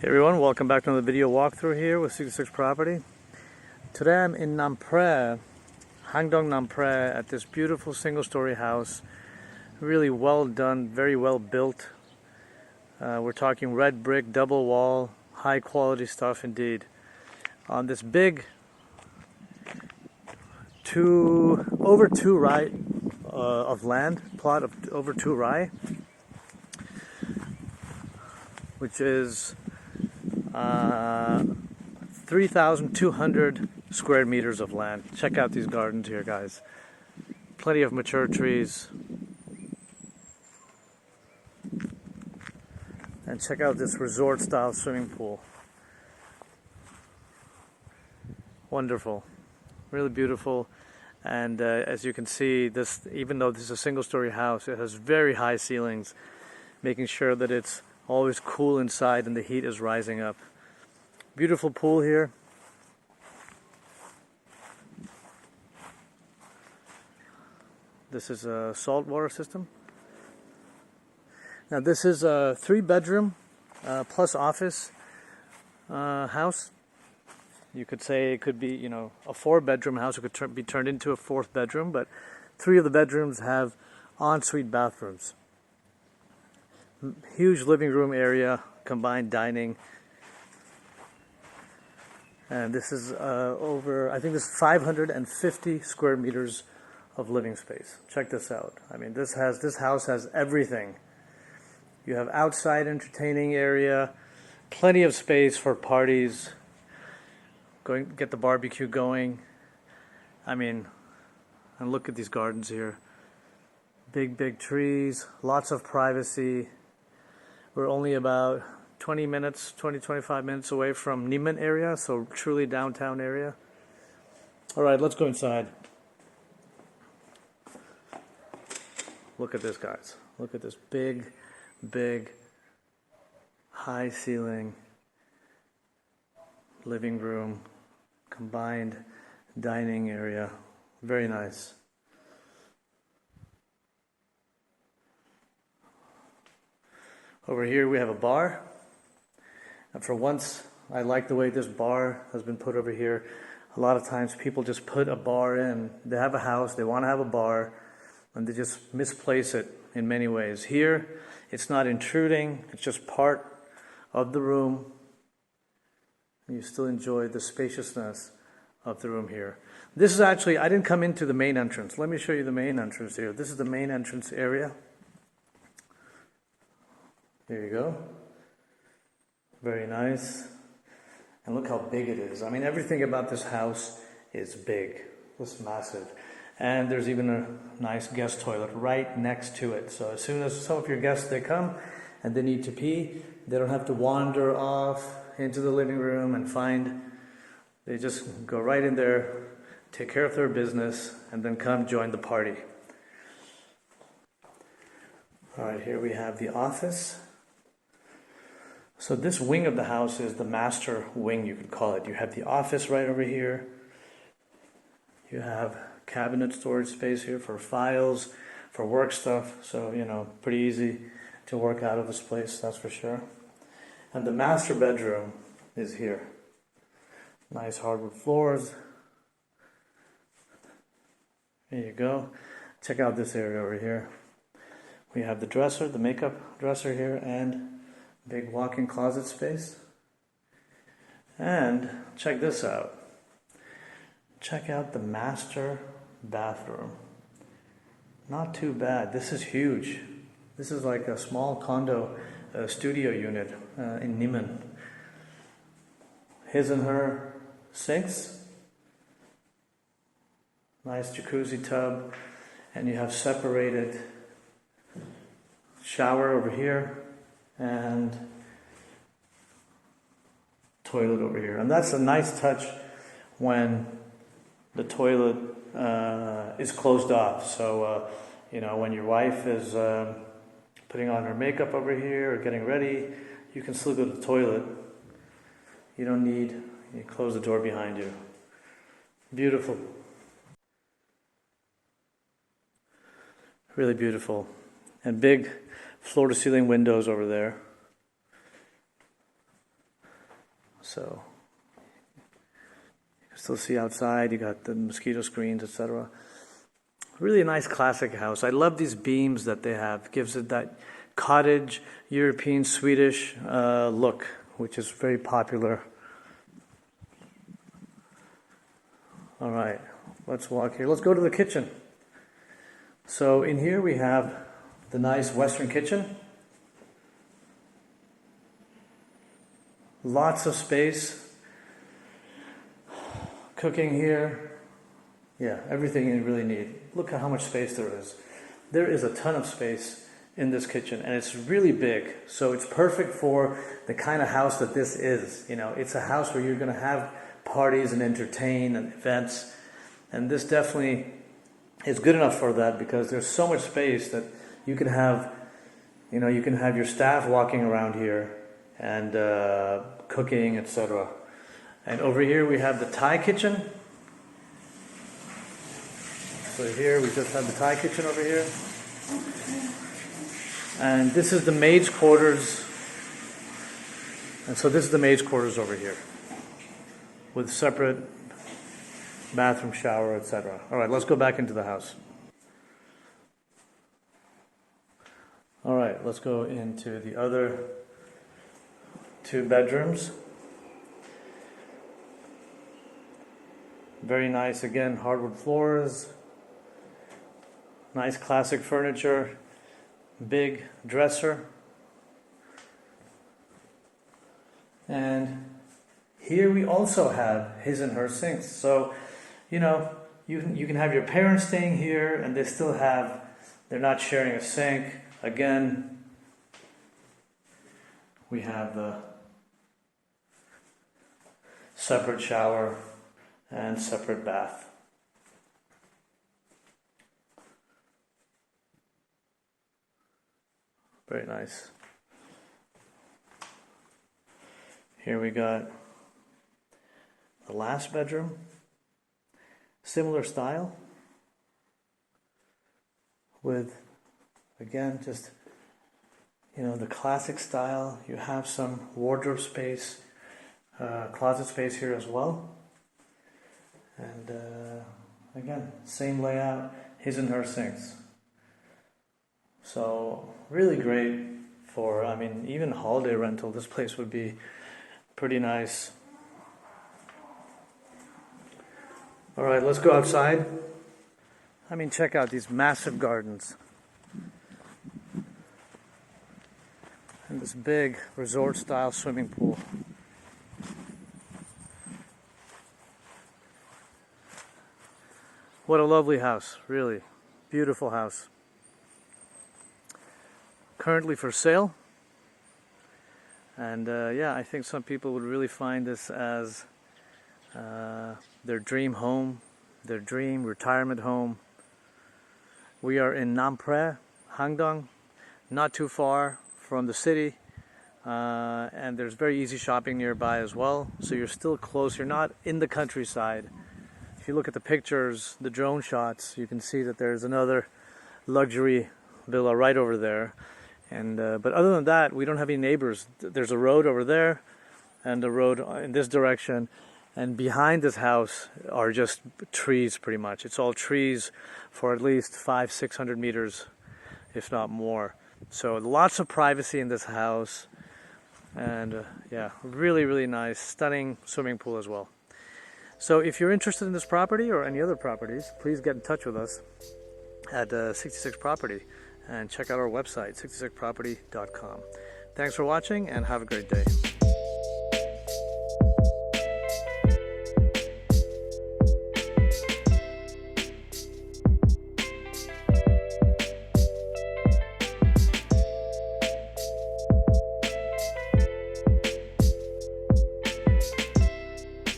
Hey everyone, welcome back to another video walkthrough here with 66 Property. Today I'm in Nam Phrae, Nam Phrae, at this beautiful single-story house. Really well done, very well built. We're talking red brick, double wall, high quality stuff indeed. On this big over 2 rai of land, plot of over 2 rai, which is 3,200 square meters of land. Check out these gardens here, guys. Plenty of mature trees. And check out this resort style swimming pool. Wonderful. Really beautiful. And as you can see, this, even though this is a single story house, it has very high ceilings, making sure that it's always cool inside and the heat is rising up. Beautiful pool here. This is a saltwater system. Now this is a 3-bedroom plus office house. You could say it could be, you know, a 4-bedroom house. It could be turned into a 4th bedroom, but 3 of the bedrooms have ensuite bathrooms. Huge living room area, combined dining. And this is I think this is 550 square meters of living space. Check this out. I mean, this house has everything. You have outside entertaining area, plenty of space for parties, get the barbecue going. I mean, and look at these gardens here. Big trees, lots of privacy. We're only about 25 minutes away from Neiman area, so truly downtown area. All right, let's go inside. Look at this, guys. Look at this big, high ceiling living room, combined dining area. Very nice. Over here we have a bar. And for once, I like the way this bar has been put over here. A lot of times people just put a bar in. They have a house, they want to have a bar, and they just misplace it in many ways. Here, it's not intruding, it's just part of the room. And you still enjoy the spaciousness of the room here. This is actually, I didn't come into the main entrance. Let me show you the main entrance here. This is the main entrance area. There you go. Very nice. And look how big it is. I mean, everything about this house is big. It's massive. And there's even a nice guest toilet right next to it. So as soon as some of your guests, they come and they need to pee, they don't have to wander off into the living room and they just go right in there, take care of their business, and then come join the party. All right, here we have the office. So this wing of the house is the master wing, you could call it. You have the office right over here. You have cabinet storage space here for files, for work stuff. So, you know, pretty easy to work out of this place, that's for sure. And the master bedroom is here. Nice hardwood floors. There you go. Check out this area over here. We have the dresser, the makeup dresser here, and big walk-in closet space. And check this out. Check out the master bathroom. Not too bad. This is huge. This is like a small condo studio unit in Neiman. His and her sinks. Nice jacuzzi tub. And you have separated shower over here and toilet over here. And that's a nice touch when the toilet is closed off. So, you know, when your wife is putting on her makeup over here or getting ready, you can still go to the toilet. You close the door behind you. Beautiful. Really beautiful. And big floor-to-ceiling windows over there. So you can still see outside. You got the mosquito screens, etc. Really a nice classic house. I love these beams that they have. Gives it that cottage, European, Swedish look, which is very popular. All right, let's walk here. Let's go to the kitchen. So in here we have the nice Western kitchen. Lots of space. Cooking here. Yeah, everything you really need. Look at how much space there is. There is a ton of space in this kitchen, and it's really big. So it's perfect for the kind of house that this is. You know, it's a house where you're going to have parties and entertain and events. And this definitely is good enough for that, because there's so much space that you can have, you know, you can have your staff walking around here and cooking, etc. And over here we have the Thai kitchen. So here we just have the Thai kitchen over here. And this is the maid's quarters. And so this is the maid's quarters over here, with separate bathroom, shower, etc. All right, let's go back into the house. All right, let's go into the other 2 bedrooms. Very nice, again, hardwood floors. Nice classic furniture. Big dresser. And here we also have his and her sinks. So, you know, you can have your parents staying here and they still have, they're not sharing a sink. Again, we have the separate shower and separate bath. Very nice. Here we got the last bedroom. Similar style. With, again, just, you know, the classic style. You have some wardrobe space, closet space here as well. And again, same layout, his and her sinks. So really great for, I mean, even holiday rental. This place would be pretty nice. All right, let's go outside. I mean, check out these massive gardens. And this big resort-style swimming pool. What a lovely house, really. Beautiful house. Currently for sale. And yeah, I think some people would really find this as their dream home, their dream retirement home. We are in Nam Phrae, Hangdong, not too far from the city, and there's very easy shopping nearby as well, so you're still close. You're not in the countryside. If you look at the pictures, the drone shots, you can see that there's another luxury villa right over there. And but other than that, we don't have any neighbors. There's a road over there and a road in this direction, and behind this house are just trees pretty much. It's all trees for at least 500-600 meters, if not more. So lots of privacy in this house, and yeah, really nice, stunning swimming pool as well. So if you're interested in this property or any other properties, please get in touch with us at 66 Property and check out our website, 66property.com. Thanks for watching and have a great day.